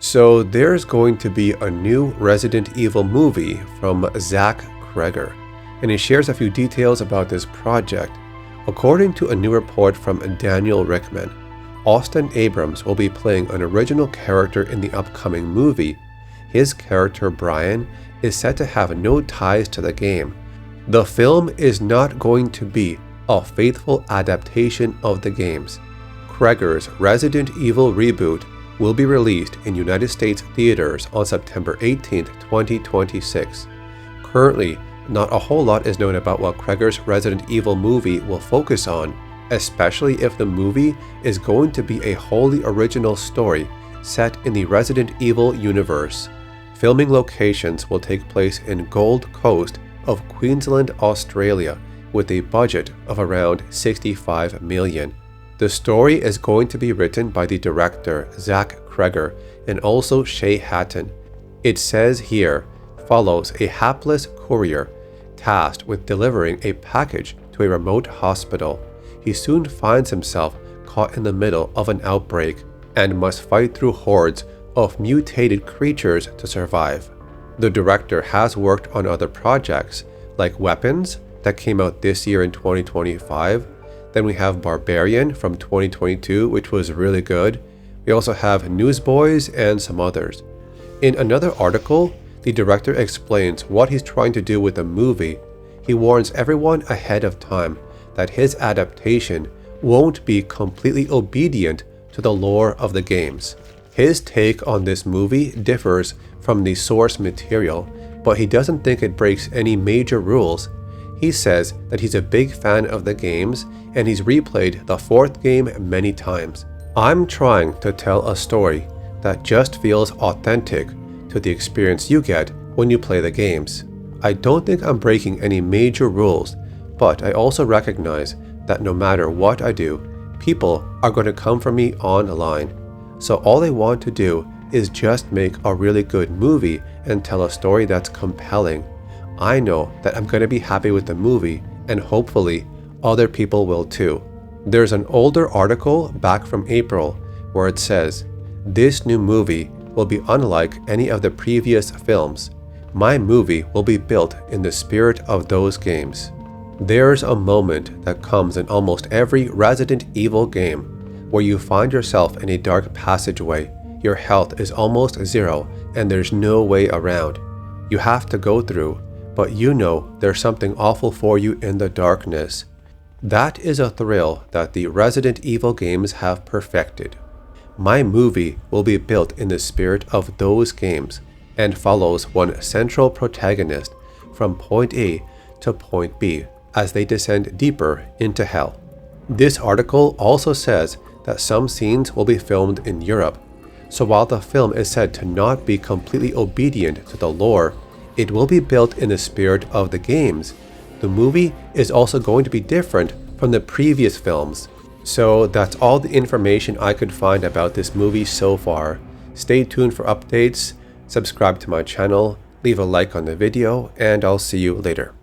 So there's going to be a new Resident Evil movie from Zach Cregger, and he shares a few details about this project. According to a new report from Daniel Rickman, Austin Abrams will be playing an original character in the upcoming movie. His character Brian is said to have no ties to the game. The film is not going to be a faithful adaptation of the games. Cregger's Resident Evil reboot will be released in United States theaters on September 18, 2026. Currently, not a whole lot is known about what Cregger's Resident Evil movie will focus on, especially if the movie is going to be a wholly original story set in the Resident Evil universe. Filming locations will take place in Gold Coast of Queensland, Australia, with a budget of around $65 million. The story is going to be written by the director Zach Cregger and also Shay Hatton. It says here, follows a hapless courier tasked with delivering a package to a remote hospital. He soon finds himself caught in the middle of an outbreak and must fight through hordes of mutated creatures to survive. The director has worked on other projects like Weapons that came out this year in 2025. Then we have Barbarian from 2022, which was really good. We also have Newsboys and some others. In another article, the director explains what he's trying to do with the movie. He warns everyone ahead of time that his adaptation won't be completely obedient to the lore of the games. His take on this movie differs from the source material, but he doesn't think it breaks any major rules. He says that he's a big fan of the games and he's replayed the fourth game many times. I'm trying to tell a story that just feels authentic to the experience you get when you play the games. I don't think I'm breaking any major rules, but I also recognize that no matter what I do, people are going to come for me online. So all they want to do is just make a really good movie and tell a story that's compelling. I know that I'm going to be happy with the movie, and hopefully other people will too. There's an older article back from April where it says, "This new movie will be unlike any of the previous films. My movie will be built in the spirit of those games." There's a moment that comes in almost every Resident Evil game where you find yourself in a dark passageway. Your health is almost zero and there's no way around. You have to go through, but you know there's something awful for you in the darkness. That is a thrill that the Resident Evil games have perfected. My movie will be built in the spirit of those games and follows one central protagonist from point A to point B as they descend deeper into hell. This article also says that some scenes will be filmed in Europe. So while the film is said to not be completely obedient to the lore, it will be built in the spirit of the games. The movie is also going to be different from the previous films. So that's all the information I could find about this movie so far. Stay tuned for updates, subscribe to my channel, leave a like on the video, and I'll see you later.